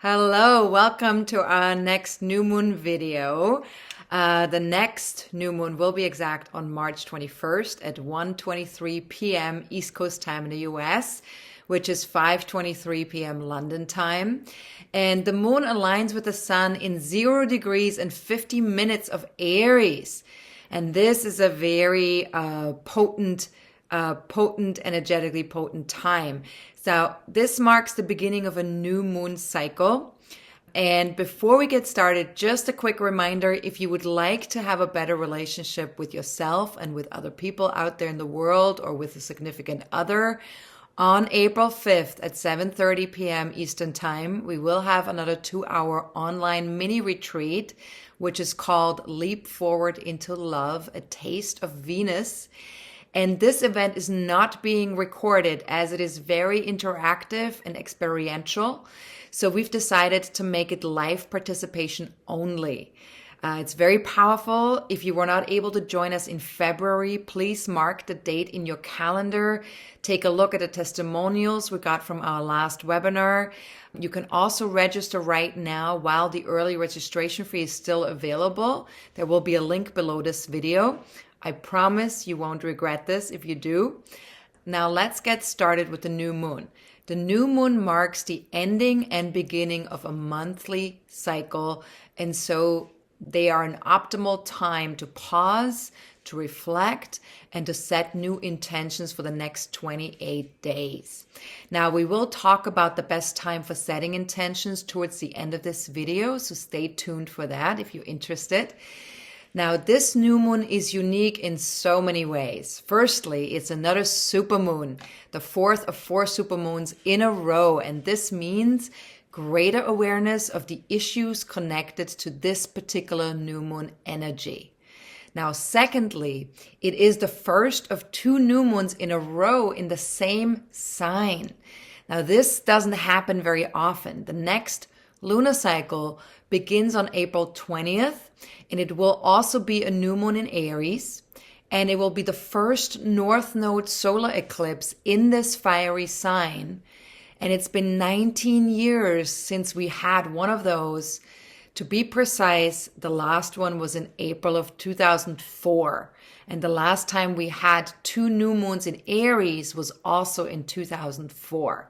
Hello, welcome to our next new moon video. The next new moon will be exact on March 21st at 1:23 p.m. East Coast time in the US, which is 5:23 p.m. London time. And the moon aligns with the sun in 0 degrees and 50 minutes of Aries. And this is a very potent, energetically potent time. So this marks the beginning of a new moon cycle. And before we get started, just a quick reminder, if you would like to have a better relationship with yourself and with other people out there in the world or with a significant other, on April 5th at 7:30 p.m. Eastern Time, we will have another 2-hour online mini retreat, which is called Leap Forward into Love, a Taste of Venus. And this event is not being recorded as it is very interactive and experiential. So we've decided to make it live participation only. It's very powerful. If you were not able to join us in February, please mark the date in your calendar. Take a look at the testimonials we got from our last webinar. You can also register right now while the early registration fee is still available. There will be a link below this video. I promise you won't regret this if you do. Now let's get started with the new moon. The new moon marks the ending and beginning of a monthly cycle, and so they are an optimal time to pause, to reflect, and to set new intentions for the next 28 days. Now, we will talk about the best time for setting intentions towards the end of this video, so stay tuned for that if you're interested. Now, this new moon is unique in so many ways. Firstly, it's another supermoon, the fourth of 4 supermoons in a row, and this means greater awareness of the issues connected to this particular new moon energy. Now, secondly, it is the first of 2 new moons in a row in the same sign. Now, this doesn't happen very often. The next lunar cycle begins on April 20th, and it will also be a new moon in Aries, and it will be the first North Node solar eclipse in this fiery sign. And it's been 19 years since we had one of those. To be precise, the last one was in April of 2004. And the last time we had 2 new moons in Aries was also in 2004.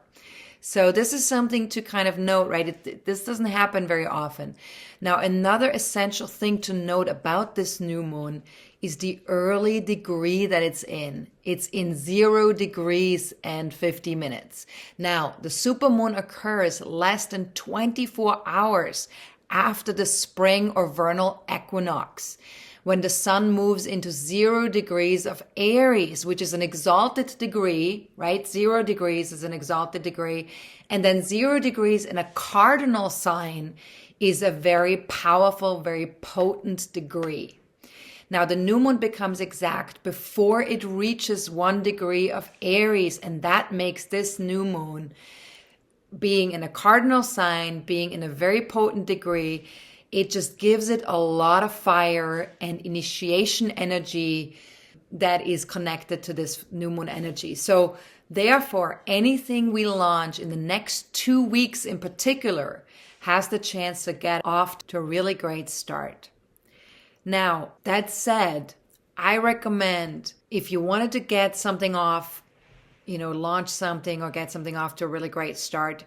So this is something to kind of note, right? This doesn't happen very often. Now, another essential thing to note about this new moon is the early degree that it's in. It's in 0 degrees and 50 minutes. Now, the supermoon occurs less than 24 hours after the spring or vernal equinox, when the sun moves into 0 degrees of Aries, which is an exalted degree, right? 0 degrees is an exalted degree. And then 0 degrees in a cardinal sign is a very powerful, very potent degree. Now, the new moon becomes exact before it reaches 1 degree of Aries, and that makes this new moon, being in a cardinal sign, being in a very potent degree, it just gives it a lot of fire and initiation energy that is connected to this new moon energy. So therefore, anything we launch in the next 2 weeks in particular has the chance to get off to a really great start. Now, that said, I recommend if you wanted to get something off, launch something or get something off to a really great start,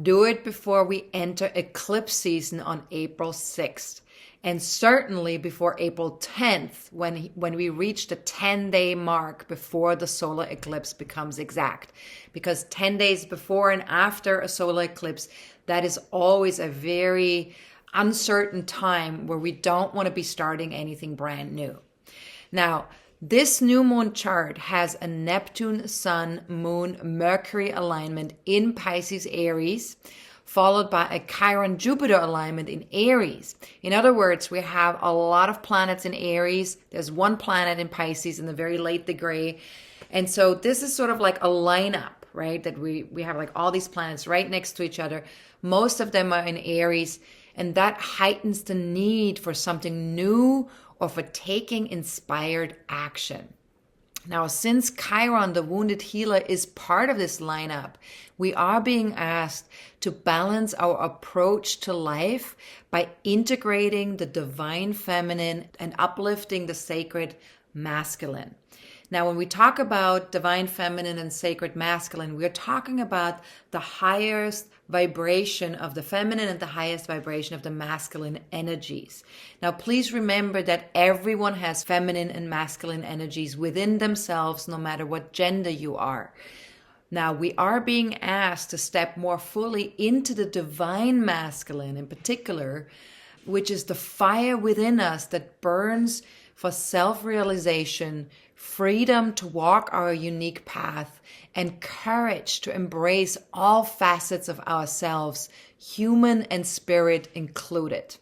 do it before we enter eclipse season on April 6th. And certainly before April 10th, when we reach the 10-day mark before the solar eclipse becomes exact. Because 10 days before and after a solar eclipse, that is always a very uncertain time where we don't want to be starting anything brand new. Now, this new moon chart has a Neptune, Sun, Moon, Mercury alignment in Pisces, Aries, followed by a Chiron, Jupiter alignment in Aries. In other words, we have a lot of planets in Aries. There's 1 planet in Pisces in the very late degree. And so this is sort of like a lineup, right? That we have like all these planets right next to each other. Most of them are in Aries, and that heightens the need for something new or for taking inspired action. Now, since Chiron, the wounded healer, is part of this lineup, we are being asked to balance our approach to life by integrating the divine feminine and uplifting the sacred masculine. Now, when we talk about divine feminine and sacred masculine, we're talking about the highest vibration of the feminine and the highest vibration of the masculine energies. Now, please remember that everyone has feminine and masculine energies within themselves, no matter what gender you are. Now, we are being asked to step more fully into the divine masculine in particular, which is the fire within us that burns for self-realization, freedom to walk our unique path, and courage to embrace all facets of ourselves, human and spirit included,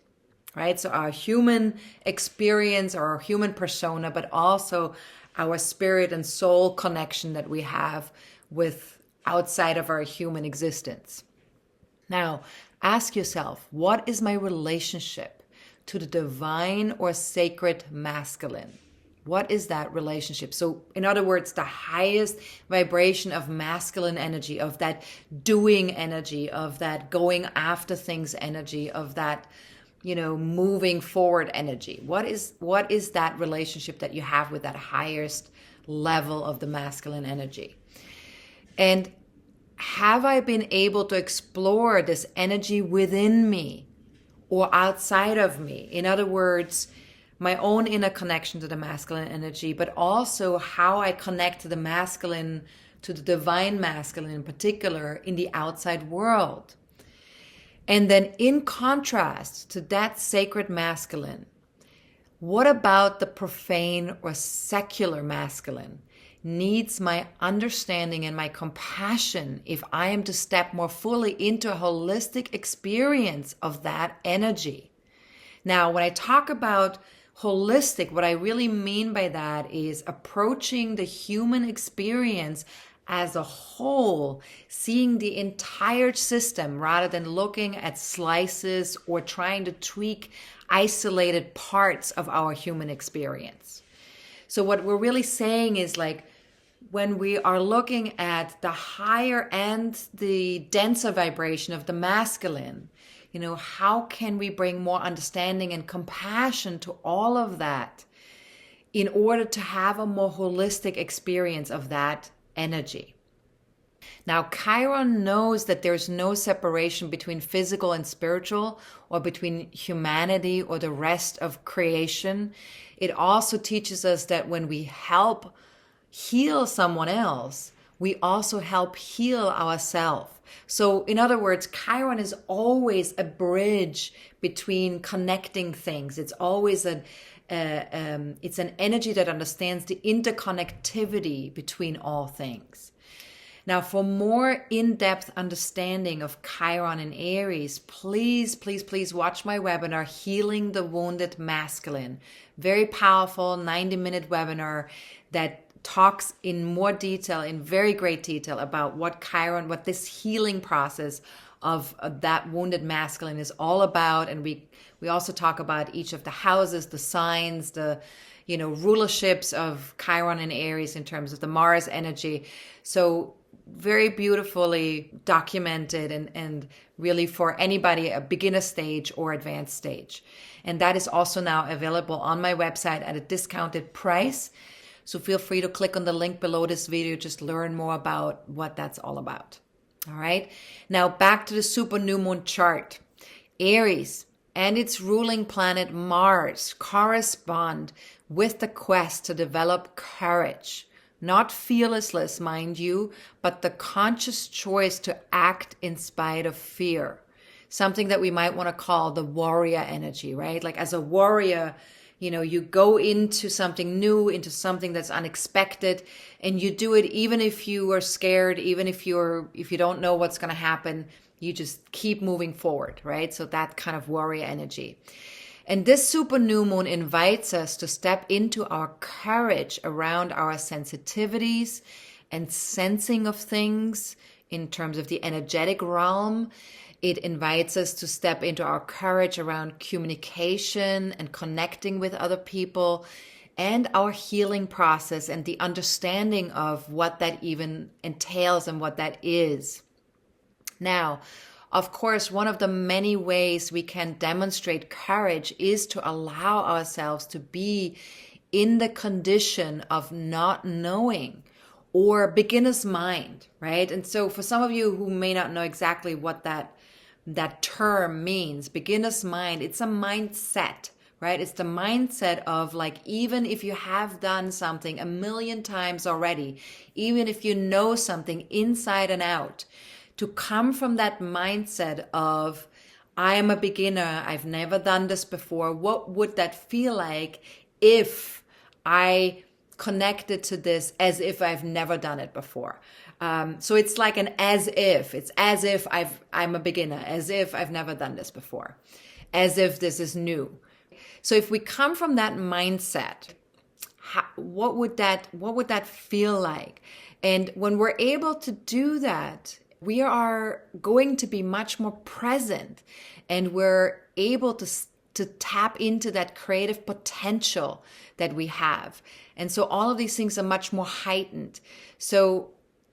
right? So our human experience or our human persona, but also our spirit and soul connection that we have with outside of our human existence. Now, ask yourself, what is my relationship to the divine or sacred masculine? What is that relationship? So in other words, the highest vibration of masculine energy, of that doing energy, of that going after things energy, of that, moving forward energy. What is that relationship that you have with that highest level of the masculine energy? And have I been able to explore this energy within me or outside of me? In other words, my own inner connection to the masculine energy, but also how I connect to the masculine, to the divine masculine in particular, in the outside world. And then in contrast to that sacred masculine, what about the profane or secular masculine needs my understanding and my compassion if I am to step more fully into a holistic experience of that energy? Now, when I talk about holistic, what I really mean by that is approaching the human experience as a whole, seeing the entire system rather than looking at slices or trying to tweak isolated parts of our human experience. So what we're really saying is, like, when we are looking at the higher and the denser vibration of the masculine, how can we bring more understanding and compassion to all of that in order to have a more holistic experience of that energy? Now, Chiron knows that there's no separation between physical and spiritual, or between humanity or the rest of creation. It also teaches us that when we help heal someone else, we also help heal ourselves. So in other words, Chiron is always a bridge between connecting things. It's always it's an energy that understands the interconnectivity between all things. Now, for more in-depth understanding of Chiron and Aries, please watch my webinar, Healing the Wounded Masculine. Very powerful 90-minute webinar that talks in more detail, in very great detail, about what this healing process of that wounded masculine is all about. And we also talk about each of the houses, the signs, the rulerships of Chiron and Aries in terms of the Mars energy. So very beautifully documented and really for anybody, a beginner stage or advanced stage. And that is also now available on my website at a discounted price. So feel free to click on the link below this video, just learn more about what that's all about. All right. Now back to the super new moon chart. Aries and its ruling planet Mars correspond with the quest to develop courage. Not fearlessness, mind you, but the conscious choice to act in spite of fear. Something that we might want to call the warrior energy, right? Like as a warrior, you go into something new, into something that's unexpected, and you do it even if you are scared, even if you don't know what's going to happen, you just keep moving forward, right? So that kind of warrior energy. And this super new moon invites us to step into our courage around our sensitivities and sensing of things in terms of the energetic realm. It invites us to step into our courage around communication and connecting with other people. and our healing process and the understanding of what that even entails and what that is. Now, of course, one of the many ways we can demonstrate courage is to allow ourselves to be in the condition of not knowing, or beginner's mind, right? And so for some of you who may not know exactly what that term means, beginner's mind, it's a mindset, right? It's the mindset of, like, even if you have done something a million times already, even if you know something inside and out, to come from that mindset of, I am a beginner, I've never done this before. What would that feel like if I connected to this as if I've never done it before? So it's like an as if. It's as if I'm a beginner, as if I've never done this before, as if this is new. So if we come from that mindset, what would that feel like? And when we're able to do that, we are going to be much more present, and we're able to tap into that creative potential that we have. And so all of these things are much more heightened. So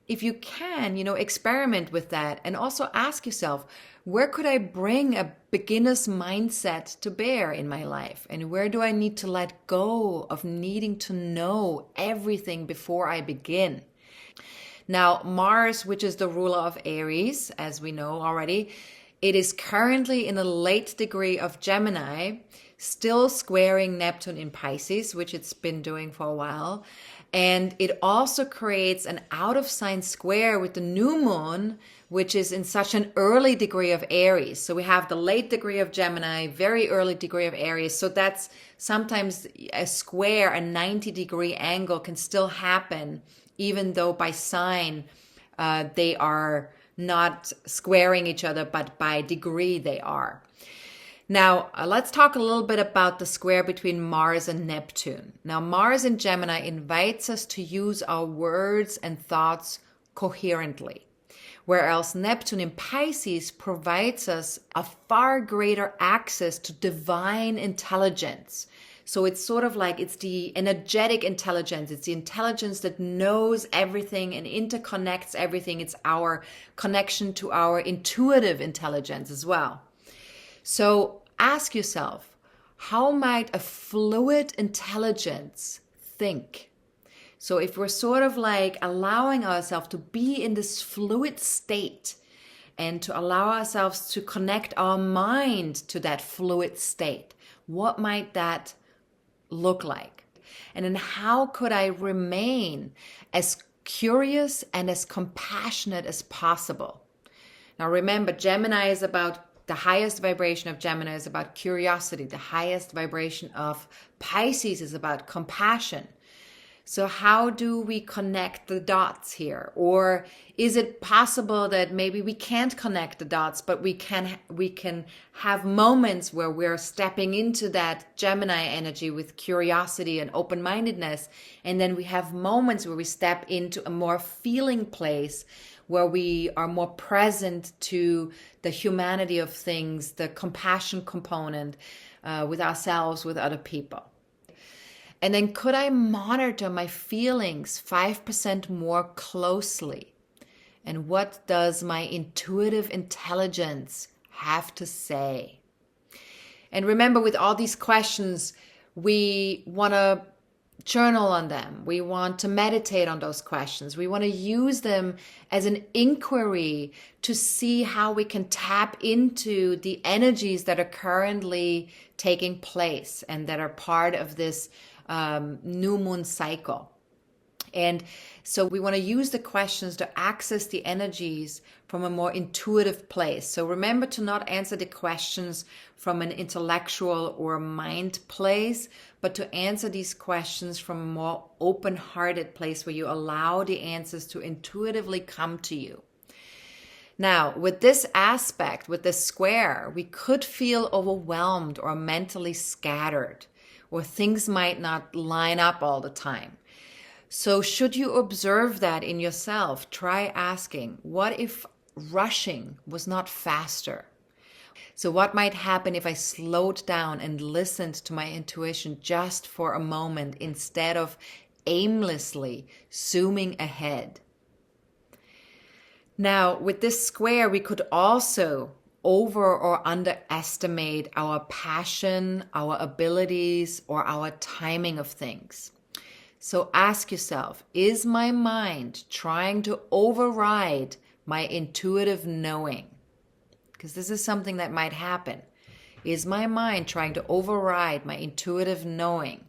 if you can, experiment with that, and also ask yourself, where could I bring a beginner's mindset to bear in my life? And where do I need to let go of needing to know everything before I begin? Now, Mars, which is the ruler of Aries, as we know already, it is currently in a late degree of Gemini, still squaring Neptune in Pisces, which it's been doing for a while. And it also creates an out-of-sign square with the new moon, which is in such an early degree of Aries. So we have the late degree of Gemini, very early degree of Aries. So that's sometimes a square, a 90-degree angle can still happen, even though by sign they are not squaring each other, but by degree they are. Now, let's talk a little bit about the square between Mars and Neptune. Now, Mars in Gemini invites us to use our words and thoughts coherently, whereas Neptune in Pisces provides us a far greater access to divine intelligence. So it's sort of like, it's the energetic intelligence. It's the intelligence that knows everything and interconnects everything. It's our connection to our intuitive intelligence as well. So ask yourself, how might a fluid intelligence think? So if we're sort of like allowing ourselves to be in this fluid state, and to allow ourselves to connect our mind to that fluid state, what might that look like? And then how could I remain as curious and as compassionate as possible? Now remember, Gemini is about, the highest vibration of Gemini is about curiosity. The highest vibration of Pisces is about compassion. So how do we connect the dots here? Or is it possible that maybe we can't connect the dots, but we can have moments where we're stepping into that Gemini energy with curiosity and open-mindedness, and then we have moments where we step into a more feeling place, where we are more present to the humanity of things, the compassion component with ourselves, with other people. And then could I monitor my feelings 5% more closely? And what does my intuitive intelligence have to say? And remember, with all these questions, we want to journal on them. We want to meditate on those questions. We want to use them as an inquiry to see how we can tap into the energies that are currently taking place and that are part of this new moon cycle. And so we want to use the questions to access the energies from a more intuitive place. So remember to not answer the questions from an intellectual or mind place, but to answer these questions from a more open-hearted place where you allow the answers to intuitively come to you. Now, with this aspect, with this square, we could feel overwhelmed or mentally scattered, or things might not line up all the time. So should you observe that in yourself, try asking, what if rushing was not faster? So what might happen if I slowed down and listened to my intuition just for a moment instead of aimlessly zooming ahead? Now, with this square, we could also over or underestimate our passion, our abilities, or our timing of things. So ask yourself, is my mind trying to override my intuitive knowing? Because this is something that might happen. Is my mind trying to override my intuitive knowing?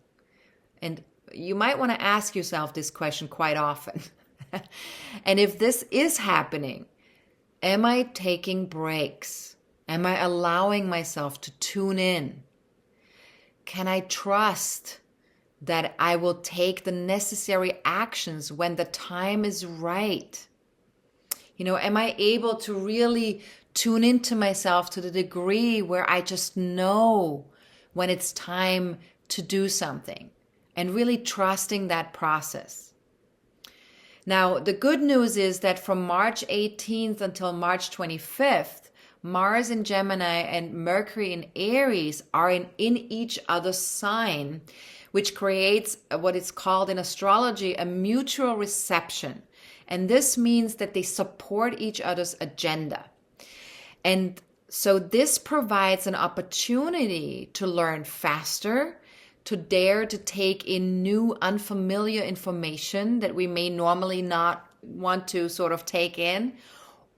And you might want to ask yourself this question quite often. And if this is happening, am I taking breaks? Am I allowing myself to tune in? Can I trust that I will take the necessary actions when the time is right? Am I able to really tune into myself to the degree where I just know when it's time to do something and really trusting that process? Now, the good news is that from March 18th until March 25th, Mars in Gemini and Mercury in Aries are in each other's sign, which creates what is called in astrology a mutual reception. And this means that they support each other's agenda. And so this provides an opportunity to learn faster, to dare to take in new unfamiliar information that we may normally not want to sort of take in,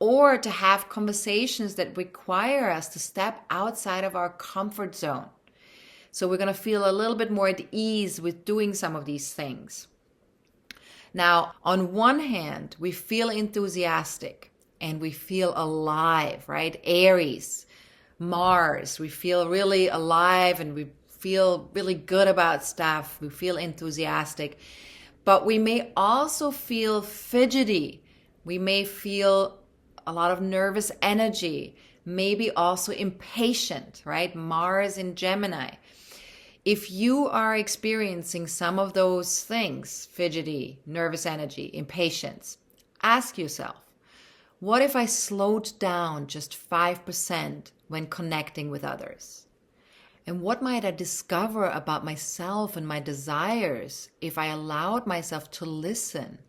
or to have conversations that require us to step outside of our comfort zone. So we're going to feel a little bit more at ease with doing some of these things. Now, on one hand, we feel enthusiastic and we feel alive, right? Aries, Mars, we feel really alive and we feel really good about stuff. We feel enthusiastic, but we may also feel fidgety. We may feel a lot of nervous energy, maybe also impatient, right? Mars in Gemini. If you are experiencing some of those things, fidgety, nervous energy, impatience, ask yourself, what if I slowed down just 5% when connecting with others? And what might I discover about myself and my desires if I allowed myself to listen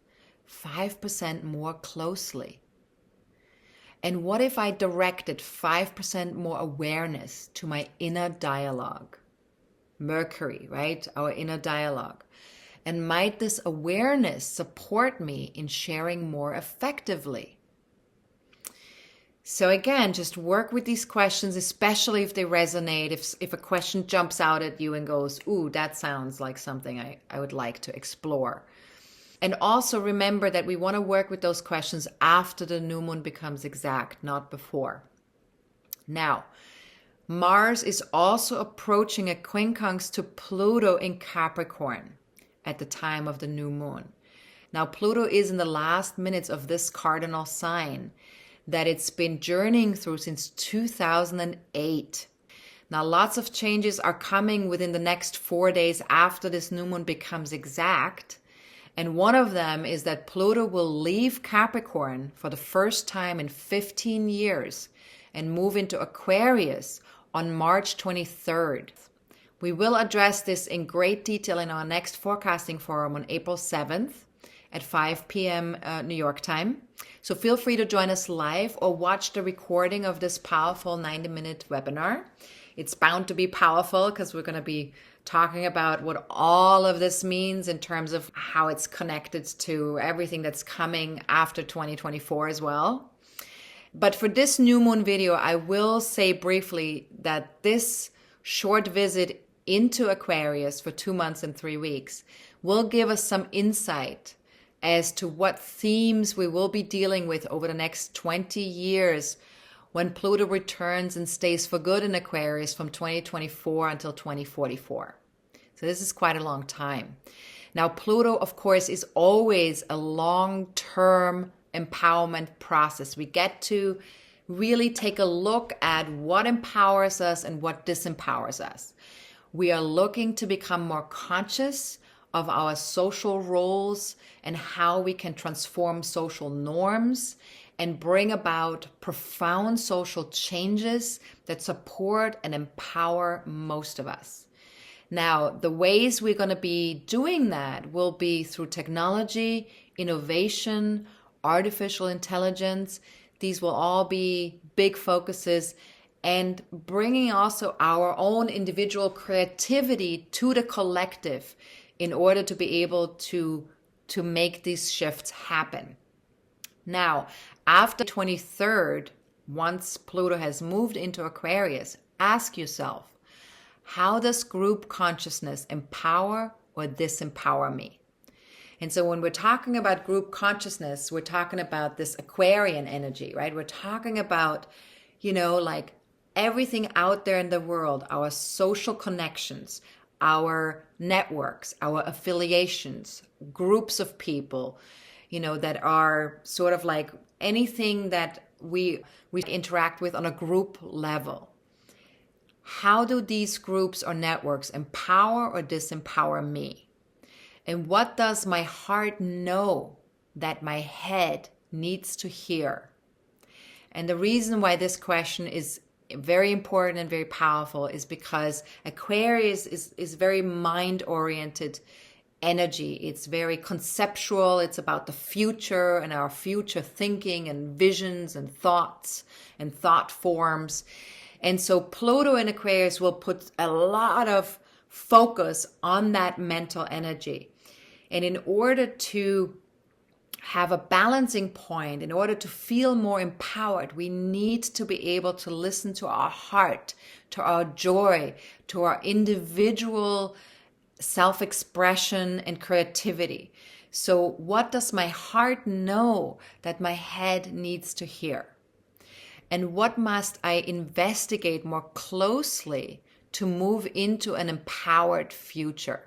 5% more closely? And what if I directed 5% more awareness to my inner dialogue? Mercury, right? Our inner dialogue. And might this awareness support me in sharing more effectively? So again, just work with these questions, especially if they resonate, if a question jumps out at you and goes, ooh, that sounds like something I would like to explore. And also remember that we want to work with those questions after the new moon becomes exact, not before. Now, Mars is also approaching a quincunx to Pluto in Capricorn at the time of the new moon. Now, Pluto is in the last minutes of this cardinal sign that it's been journeying through since 2008. Now, lots of changes are coming within the next 4 days after this new moon becomes exact. And one of them is that Pluto will leave Capricorn for the first time in 15 years and move into Aquarius on March 23rd. We will address this in great detail in our next forecasting forum on April 7th at 5 p.m. New York time. So feel free to join us live or watch the recording of this powerful 90-minute webinar. It's bound to be powerful because we're going to be talking about what all of this means in terms of how it's connected to everything that's coming after 2024 as well. But for this new moon video, I will say briefly that this short visit into Aquarius for 2 months and 3 weeks will give us some insight as to what themes we will be dealing with over the next 20 years when Pluto returns and stays for good in Aquarius from 2024 until 2044. So this is quite a long time. Now, Pluto, of course, is always a long-term empowerment process. We get to really take a look at what empowers us and what disempowers us. We are looking to become more conscious of our social roles and how we can transform social norms and bring about profound social changes that support and empower most of us. Now, the ways we're going to be doing that will be through technology, innovation, artificial intelligence. These will all be big focuses, and bringing also our own individual creativity to the collective in order to be able to make these shifts happen. Now, after 23rd, once Pluto has moved into Aquarius, ask yourself, how does group consciousness empower or disempower me? And so when we're talking about group consciousness, we're talking about this Aquarian energy, right? We're talking about, like everything out there in the world, our social connections, our networks, our affiliations, groups of people, that are sort of like anything that we interact with on a group level. How do these groups or networks empower or disempower me? And what does my heart know that my head needs to hear? And the reason why this question is very important and very powerful is because Aquarius is very mind-oriented energy. It's very conceptual. It's about the future and our future thinking and visions and thoughts and thought forms. And so Pluto in Aquarius will put a lot of focus on that mental energy. And in order to have a balancing point, in order to feel more empowered, we need to be able to listen to our heart, to our joy, to our individual self-expression and creativity. So what does my heart know that my head needs to hear? And what must I investigate more closely to move into an empowered future?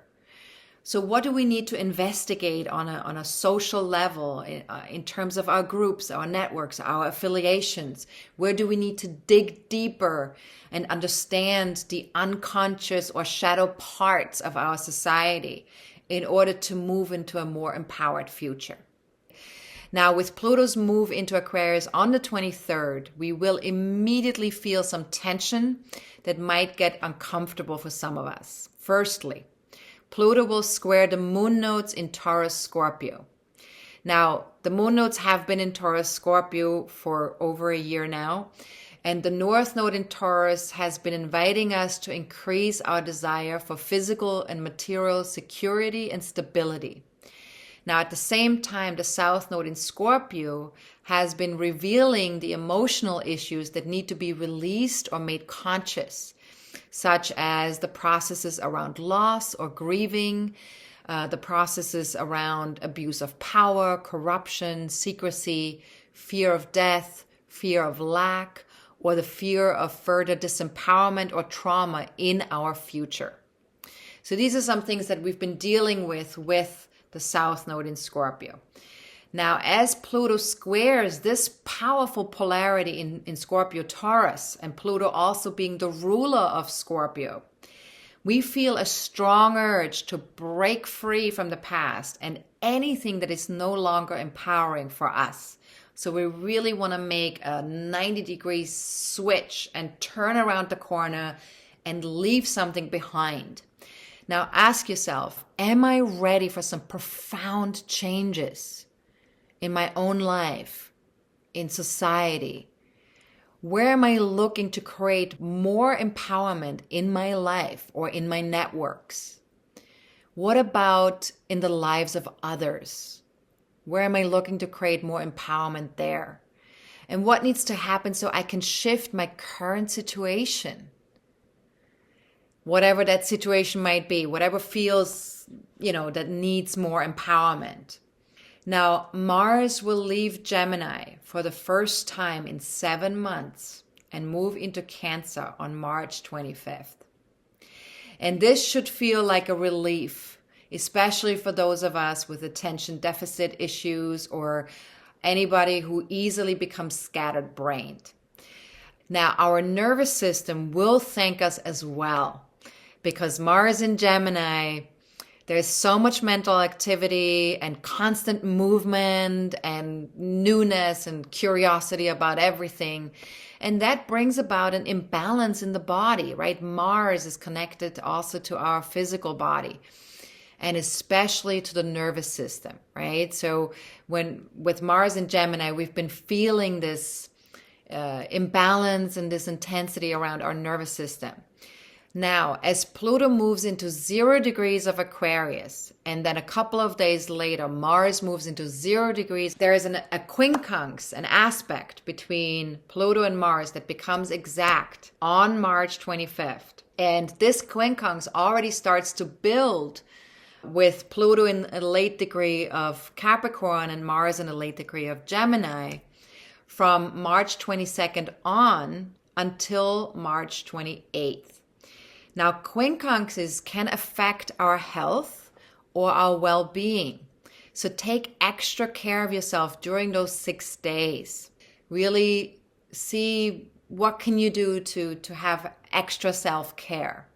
So what do we need to investigate on a social level in terms of our groups, our networks, our affiliations? Where do we need to dig deeper and understand the unconscious or shadow parts of our society in order to move into a more empowered future? Now, with Pluto's move into Aquarius on the 23rd, we will immediately feel some tension that might get uncomfortable for some of us. Firstly, Pluto will square the moon nodes in Taurus Scorpio. Now, the moon nodes have been in Taurus Scorpio for over a year now, and the North Node in Taurus has been inviting us to increase our desire for physical and material security and stability. Now, at the same time, the South Node in Scorpio has been revealing the emotional issues that need to be released or made conscious, such as the processes around loss or grieving, the processes around abuse of power, corruption, secrecy, fear of death, fear of lack, or the fear of further disempowerment or trauma in our future. So these are some things that we've been dealing with the South Node in Scorpio. Now, as Pluto squares this powerful polarity in Scorpio Taurus, and Pluto also being the ruler of Scorpio, we feel a strong urge to break free from the past and anything that is no longer empowering for us. So we really want to make a 90-degree switch and turn around the corner and leave something behind. Now ask yourself, am I ready for some profound changes in my own life, in society? Where am I looking to create more empowerment in my life or in my networks? What about in the lives of others? Where am I looking to create more empowerment there? And what needs to happen so I can shift my current situation? Whatever that situation might be, whatever feels, that needs more empowerment. Now, Mars will leave Gemini for the first time in 7 months and move into Cancer on March 25th. And this should feel like a relief, especially for those of us with attention deficit issues or anybody who easily becomes scattered-brained. Now, our nervous system will thank us as well, because Mars in Gemini, There's so much mental activity and constant movement and newness and curiosity about everything. And that brings about an imbalance in the body, right? Mars is connected also to our physical body, and especially to the nervous system, right? So with Mars in Gemini, we've been feeling this imbalance and this intensity around our nervous system. Now, as Pluto moves into 0 degrees of Aquarius, and then a couple of days later, Mars moves into 0 degrees, there is a quincunx, an aspect between Pluto and Mars that becomes exact on March 25th. And this quincunx already starts to build with Pluto in a late degree of Capricorn and Mars in a late degree of Gemini from March 22nd on until March 28th. Now, quincunxes can affect our health or our well-being. So take extra care of yourself during those 6 days. Really see what can you do to have extra self-care.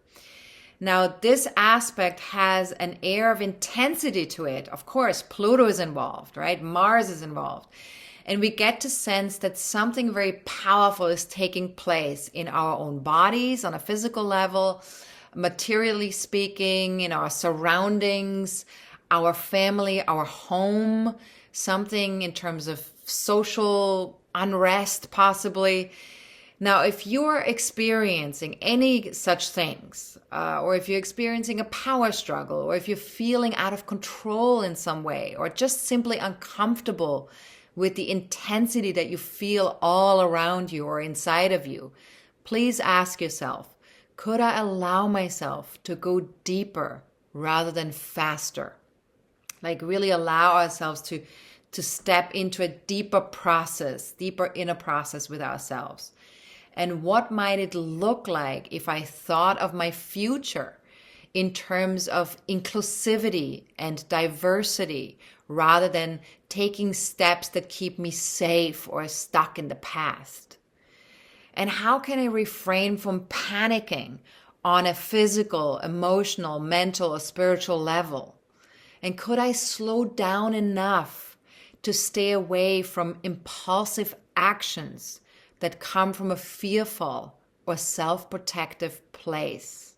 Now, this aspect has an air of intensity to it. Of course, Pluto is involved, right? Mars is involved. And we get to sense that something very powerful is taking place in our own bodies on a physical level, materially speaking, in our surroundings, our family, our home, something in terms of social unrest possibly. Now, if you're experiencing any such things, or if you're experiencing a power struggle, or if you're feeling out of control in some way, or just simply uncomfortable with the intensity that you feel all around you or inside of you, please ask yourself, could I allow myself to go deeper rather than faster? Like really allow ourselves to step into a deeper process, deeper inner process with ourselves. And what might it look like if I thought of my future in terms of inclusivity and diversity rather than taking steps that keep me safe or stuck in the past? And how can I refrain from panicking on a physical, emotional, mental, or spiritual level? And could I slow down enough to stay away from impulsive actions that come from a fearful or self-protective place?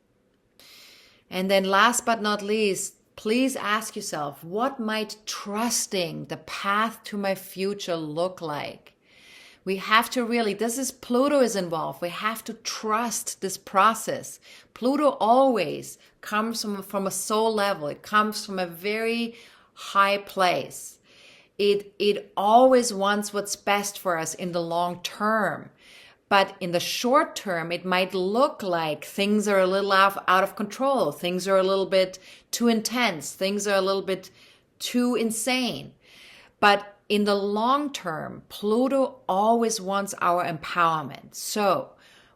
And then last but not least, please ask yourself, what might trusting the path to my future look like? We have to really, Pluto is involved. We have to trust this process. Pluto always comes from a soul level. It comes from a very high place. It always wants what's best for us in the long term. But in the short term, it might look like things are a little out of control. Things are a little bit too intense. Things are a little bit too insane. But in the long term, Pluto always wants our empowerment. So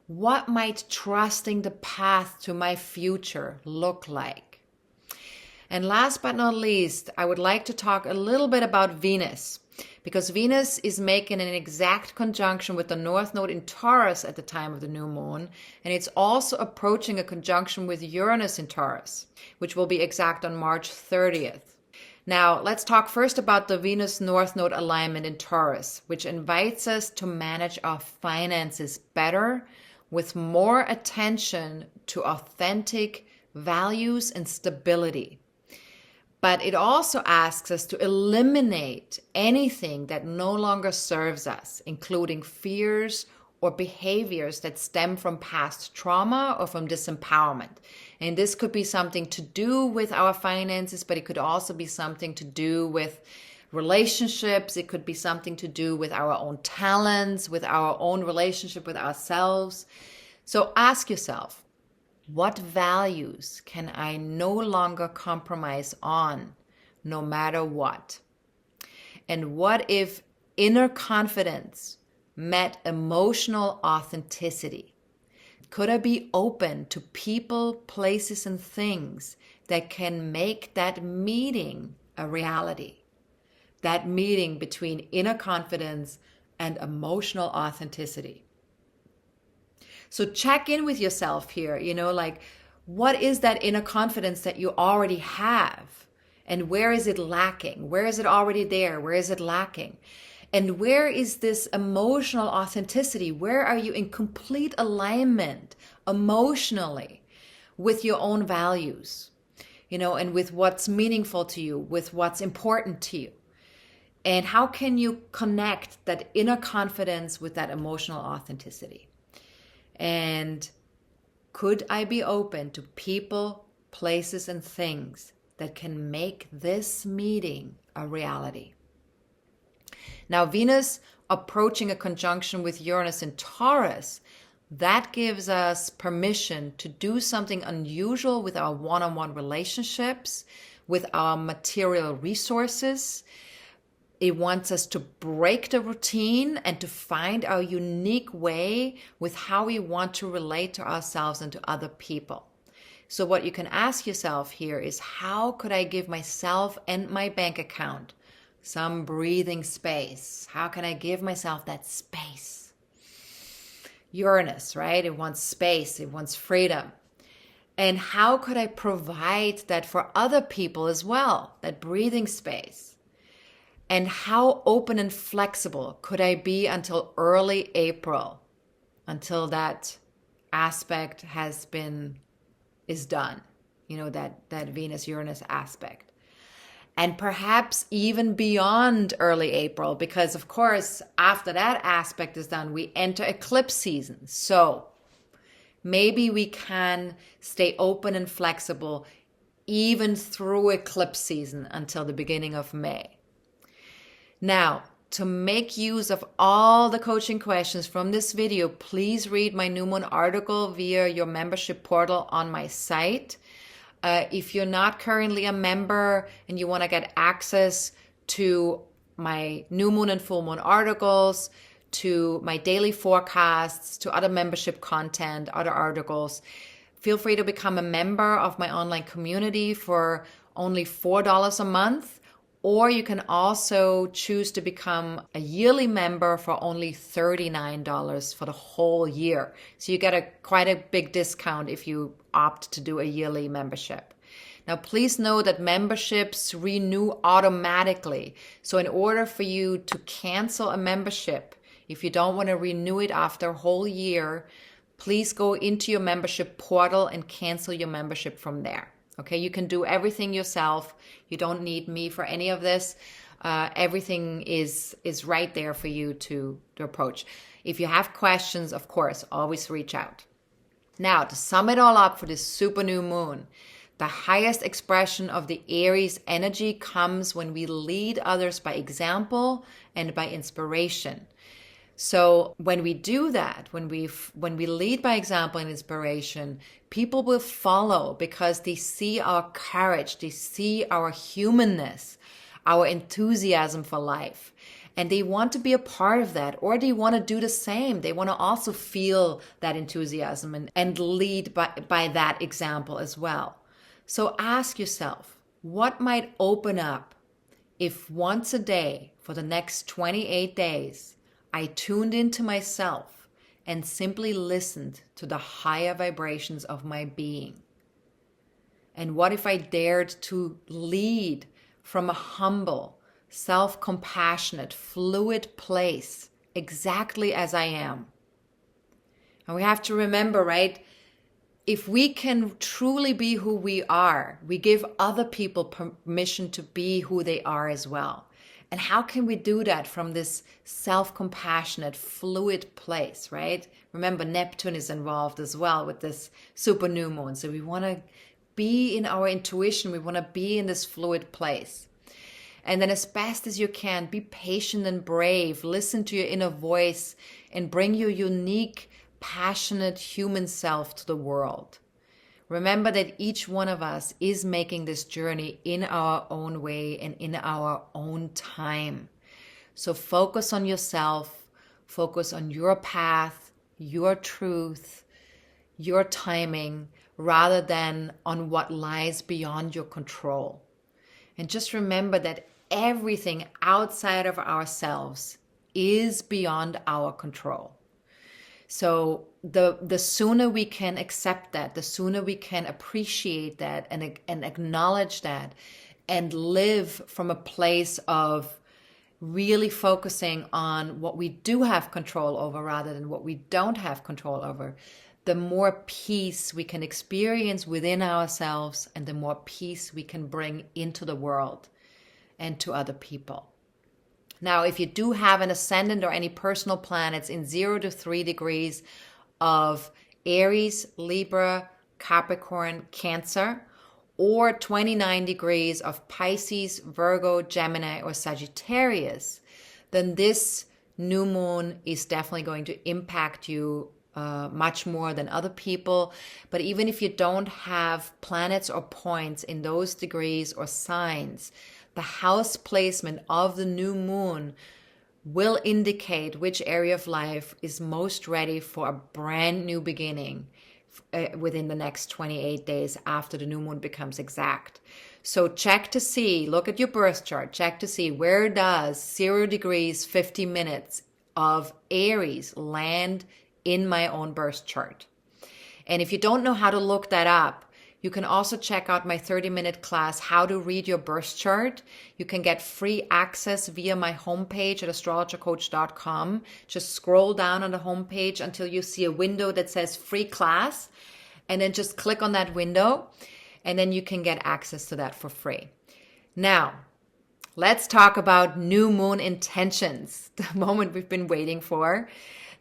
what might trusting the path to my future look like? And last but not least, I would like to talk a little bit about Venus, because Venus is making an exact conjunction with the North Node in Taurus at the time of the new moon, and it's also approaching a conjunction with Uranus in Taurus, which will be exact on March 30th. Now, let's talk first about the Venus North Node alignment in Taurus, which invites us to manage our finances better with more attention to authentic values and stability. But it also asks us to eliminate anything that no longer serves us, including fears or behaviors that stem from past trauma or from disempowerment. And this could be something to do with our finances, but it could also be something to do with relationships. It could be something to do with our own talents, with our own relationship with ourselves. So ask yourself, what values can I no longer compromise on, no matter what? And what if inner confidence met emotional authenticity? Could I be open to people, places, and things that can make that meeting a reality? That meeting between inner confidence and emotional authenticity. So check in with yourself here, like What is that inner confidence that you already have? And where is it lacking? Where is it already there? Where is it lacking? And where is this emotional authenticity? Where are you in complete alignment emotionally with your own values, and with what's meaningful to you, with what's important to you? And how can you connect that inner confidence with that emotional authenticity? And could I be open to people, places, and things that can make this meeting a reality? Now, Venus approaching a conjunction with Uranus in Taurus, that gives us permission to do something unusual with our one-on-one relationships, with our material resources. It wants us to break the routine and to find our unique way with how we want to relate to ourselves and to other people. So what you can ask yourself here is, how could I give myself and my bank account some breathing space? How can I give myself that space? Uranus, right? It wants space. It wants freedom. And how could I provide that for other people as well, that breathing space? And how open and flexible could I be until early April, until that aspect is done, that Venus-Uranus aspect. And perhaps even beyond early April, because of course, after that aspect is done, we enter eclipse season. So maybe we can stay open and flexible even through eclipse season until the beginning of May. Now, to make use of all the coaching questions from this video, please read my new moon article via your membership portal on my site. If you're not currently a member and you want to get access to my new moon and full moon articles, to my daily forecasts, to other membership content, other articles, feel free to become a member of my online community for only $4 a month. Or you can also choose to become a yearly member for only $39 for the whole year. So you get quite a big discount if you opt to do a yearly membership. Now, please know that memberships renew automatically. So in order for you to cancel a membership, if you don't want to renew it after a whole year, please go into your membership portal and cancel your membership from there. Okay, you can do everything yourself. You don't need me for any of this. Everything is right there for you to approach. If you have questions, of course, always reach out. Now, to sum it all up for this super new moon, the highest expression of the Aries energy comes when we lead others by example and by inspiration. So when we do that, when we lead by example and inspiration, people will follow because they see our courage, they see our humanness, our enthusiasm for life, and they want to be a part of that, or they want to do the same. They want to also feel that enthusiasm and lead by that example as well. So ask yourself, what might open up if once a day for the next 28 days, I tuned into myself and simply listened to the higher vibrations of my being? And what if I dared to lead from a humble, self-compassionate, fluid place, exactly as I am? And we have to remember, right? If we can truly be who we are, we give other people permission to be who they are as well. And how can we do that from this self-compassionate, fluid place, right? Remember, Neptune is involved as well with this super new moon. So we want to be in our intuition. We want to be in this fluid place. And then as best as you can, be patient and brave. Listen to your inner voice and bring your unique, passionate human self to the world. Remember that each one of us is making this journey in our own way and in our own time. So focus on yourself, focus on your path, your truth, your timing, rather than on what lies beyond your control. And just remember that everything outside of ourselves is beyond our control. So the sooner we can accept that, the sooner we can appreciate that and acknowledge that and live from a place of really focusing on what we do have control over rather than what we don't have control over, the more peace we can experience within ourselves and the more peace we can bring into the world and to other people. Now, if you do have an ascendant or any personal planets in 0 to 3 degrees of Aries, Libra, Capricorn, Cancer, or 29 degrees of Pisces, Virgo, Gemini, or Sagittarius, then this new moon is definitely going to impact you much more than other people. But even if you don't have planets or points in those degrees or signs, the house placement of the new moon will indicate which area of life is most ready for a brand new beginning within the next 28 days after the new moon becomes exact. So check to see, look at your birth chart, check to see where does 0 degrees 50 minutes of Aries land in my own birth chart. And if you don't know how to look that up, you can also check out my 30-minute class, How to Read Your Birth Chart. You can get free access via my homepage at astrologercoach.com. Just scroll down on the homepage until you see a window that says free class, and then just click on that window, and then you can get access to that for free. Now, let's talk about new moon intentions, the moment we've been waiting for.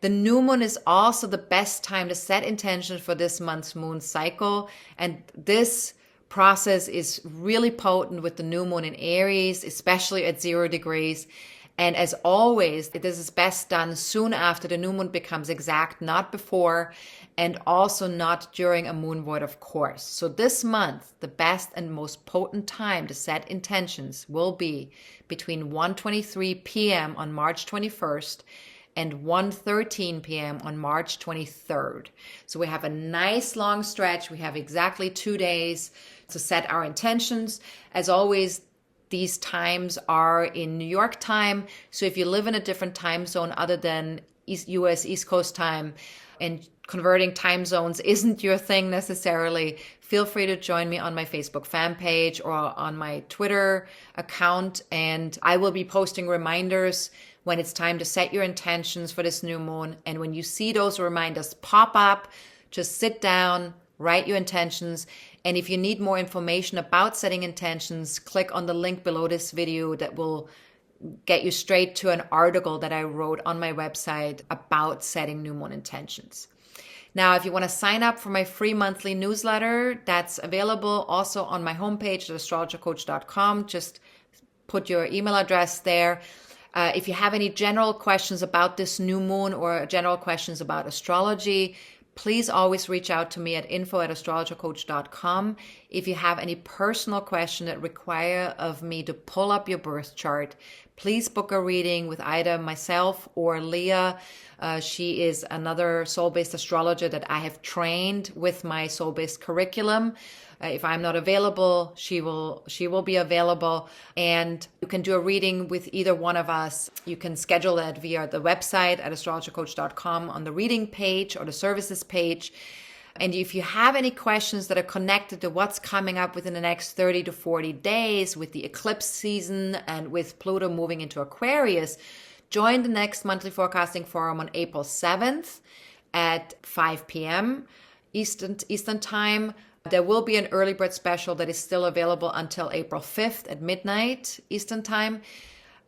The new moon is also the best time to set intentions for this month's moon cycle. And this process is really potent with the new moon in Aries, especially at 0 degrees. And as always, this is best done soon after the new moon becomes exact, not before, and also not during a moon void, of course. So this month, the best and most potent time to set intentions will be between 1:23 p.m. on March 21st and 1:13 p.m. on March 23rd. So we have a nice long stretch. We have exactly 2 days to set our intentions. As always, these times are in New York time. So if you live in a different time zone other than US East Coast time, and converting time zones isn't your thing necessarily, feel free to join me on my Facebook fan page or on my Twitter account. And I will be posting reminders when it's time to set your intentions for this new moon. And when you see those reminders pop up, just sit down, write your intentions. And if you need more information about setting intentions, click on the link below this video that will get you straight to an article that I wrote on my website about setting new moon intentions. Now, if you want to sign up for my free monthly newsletter, that's available also on my homepage at astrologercoach.com. Just put your email address there. If you have any general questions about this new moon or general questions about astrology, please always reach out to me at info@astrologercoach.com. If you have any personal question that require of me to pull up your birth chart, please book a reading with either myself or Leah. She is another soul-based astrologer that I have trained with my soul-based curriculum. If I'm not available, she will be available, and you can do a reading with either one of us. You can schedule that via the website at astrologercoach.com on the reading page or the services page. And if you have any questions that are connected to what's coming up within the next 30 to 40 days with the eclipse season and with Pluto moving into Aquarius, join the next monthly forecasting forum on April 7th at 5 p.m. Eastern Time. There will be an early bird special that is still available until April 5th at midnight Eastern Time.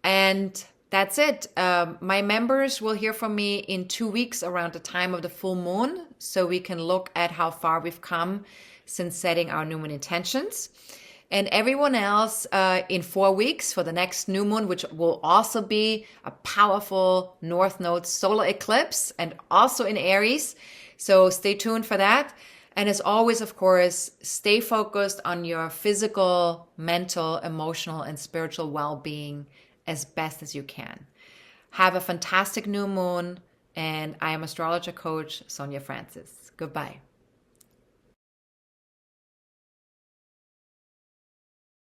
And that's it. My members will hear from me in 2 weeks around the time of the full moon, so we can look at how far we've come since setting our new moon intentions. And everyone else in 4 weeks for the next new moon, which will also be a powerful North Node solar eclipse and also in Aries. So stay tuned for that. And as always, of course, stay focused on your physical, mental, emotional, and spiritual well-being as best as you can. Have a fantastic new moon. And I am astrologer coach Sonja Francis. Goodbye.